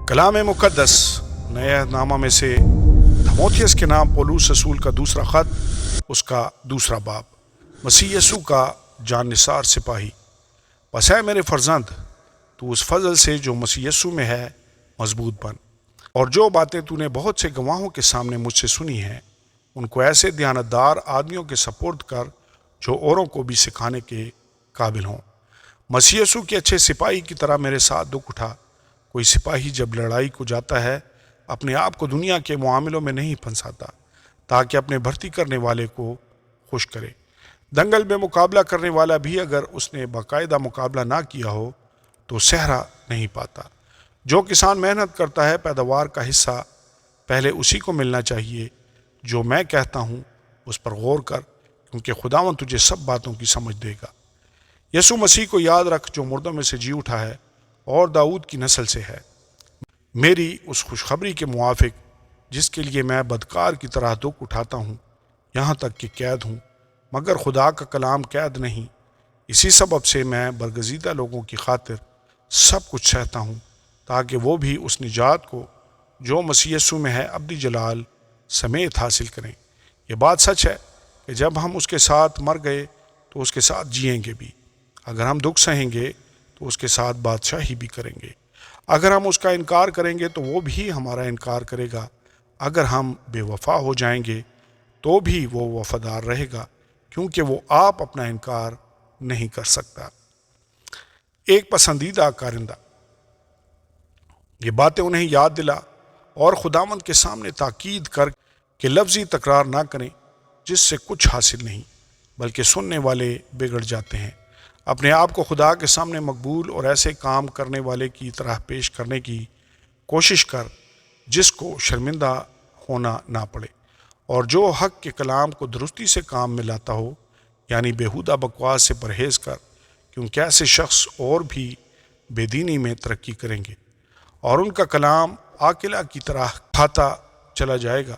کلام مقدس نئے عہد نامہ میں سے تimotheus کے نام پولس رسول کا دوسرا خط، اس کا دوسرا باب۔ مسیح یسوع کا جان نثار سپاہی، پس اے میرے فرزند، تو اس فضل سے جو مسیح یسوع میں ہے مضبوط بن، اور جو باتیں تو نے بہت سے گواہوں کے سامنے مجھ سے سنی ہیں ان کو ایسے دیانتدار آدمیوں کے سپرد کر جو اوروں کو بھی سکھانے کے قابل ہوں۔ مسیح یسوع کے اچھے سپاہی کی طرح میرے ساتھ دکھ اٹھا۔ کوئی سپاہی جب لڑائی کو جاتا ہے اپنے آپ کو دنیا کے معاملوں میں نہیں پھنساتا تاکہ اپنے بھرتی کرنے والے کو خوش کرے۔ دنگل میں مقابلہ کرنے والا بھی اگر اس نے باقاعدہ مقابلہ نہ کیا ہو تو صحرا نہیں پاتا۔ جو کسان محنت کرتا ہے پیداوار کا حصہ پہلے اسی کو ملنا چاہیے۔ جو میں کہتا ہوں اس پر غور کر، کیونکہ خداوند تجھے سب باتوں کی سمجھ دے گا۔ یسوع مسیح کو یاد رکھ جو مردوں میں سے جی اٹھا ہے اور داؤد کی نسل سے ہے، میری اس خوشخبری کے موافق جس کے لیے میں بدکار کی طرح دکھ اٹھاتا ہوں، یہاں تک کہ قید ہوں، مگر خدا کا کلام قید نہیں۔ اسی سبب سے میں برگزیدہ لوگوں کی خاطر سب کچھ سہتا ہوں، تاکہ وہ بھی اس نجات کو جو مسیح یسوع میں ہے ابدی جلال سمیت حاصل کریں۔ یہ بات سچ ہے کہ جب ہم اس کے ساتھ مر گئے تو اس کے ساتھ جئیں گے بھی۔ اگر ہم دکھ سہیں گے تو اس کے ساتھ بادشاہی بھی کریں گے۔ اگر ہم اس کا انکار کریں گے تو وہ بھی ہمارا انکار کرے گا۔ اگر ہم بے وفا ہو جائیں گے تو بھی وہ وفادار رہے گا، کیونکہ وہ آپ اپنا انکار نہیں کر سکتا۔ ایک پسندیدہ کارندہ، یہ باتیں انہیں یاد دلا اور خداوند کے سامنے تاکید کر کہ لفظی تکرار نہ کریں جس سے کچھ حاصل نہیں، بلکہ سننے والے بگڑ جاتے ہیں۔ اپنے آپ کو خدا کے سامنے مقبول اور ایسے کام کرنے والے کی طرح پیش کرنے کی کوشش کر جس کو شرمندہ ہونا نہ پڑے، اور جو حق کے کلام کو درستی سے کام میں لاتا ہو، یعنی بیہودہ بکواس سے پرہیز کر، کیونکہ ایسے شخص اور بھی بے دینی میں ترقی کریں گے اور ان کا کلام عاقلہ کی طرح کھاتا چلا جائے گا۔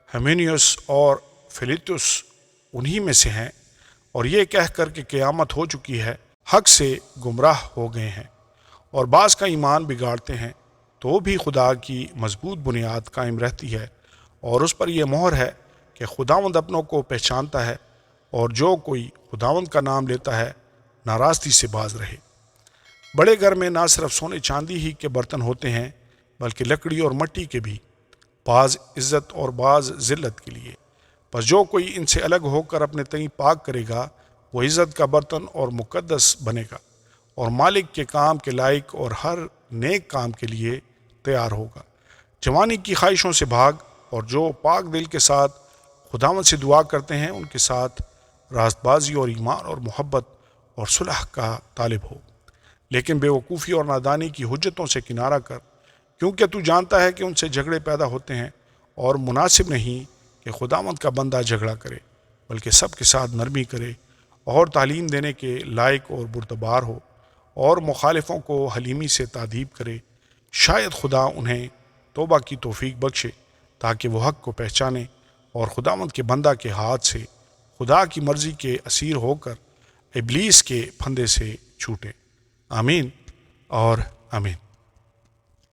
ہیمینیوس اور فیلیتوس انہی میں سے ہیں، اور یہ کہہ کر کہ قیامت ہو چکی ہے حق سے گمراہ ہو گئے ہیں، اور بعض کا ایمان بگاڑتے ہیں، تو بھی خدا کی مضبوط بنیاد قائم رہتی ہے، اور اس پر یہ مہر ہے کہ خداوند اپنوں کو پہچانتا ہے، اور جو کوئی خداوند کا نام لیتا ہے ناراستی سے باز رہے۔ بڑے گھر میں نہ صرف سونے چاندی ہی کے برتن ہوتے ہیں بلکہ لکڑی اور مٹی کے بھی، بعض عزت اور بعض ذلت کے لیے۔ پس جو کوئی ان سے الگ ہو کر اپنے تئیں پاک کرے گا وہ عزت کا برتن اور مقدس بنے گا، اور مالک کے کام کے لائق اور ہر نیک کام کے لیے تیار ہوگا۔ جوانی کی خواہشوں سے بھاگ، اور جو پاک دل کے ساتھ خداوند سے دعا کرتے ہیں ان کے ساتھ راست بازی اور ایمان اور محبت اور صلح کا طالب ہو، لیکن بے وقوفی اور نادانی کی حجتوں سے کنارہ کر، کیونکہ تو جانتا ہے کہ ان سے جھگڑے پیدا ہوتے ہیں، اور مناسب نہیں کہ خداوند کا بندہ جھگڑا کرے، بلکہ سب کے ساتھ نرمی کرے اور تعلیم دینے کے لائق اور بردبار ہو، اور مخالفوں کو حلیمی سے تادیب کرے۔ شاید خدا انہیں توبہ کی توفیق بخشے تاکہ وہ حق کو پہچانے اور خداوند کے بندہ کے ہاتھ سے خدا کی مرضی کے اسیر ہو کر ابلیس کے پھندے سے چھوٹے۔ آمین اور آمین۔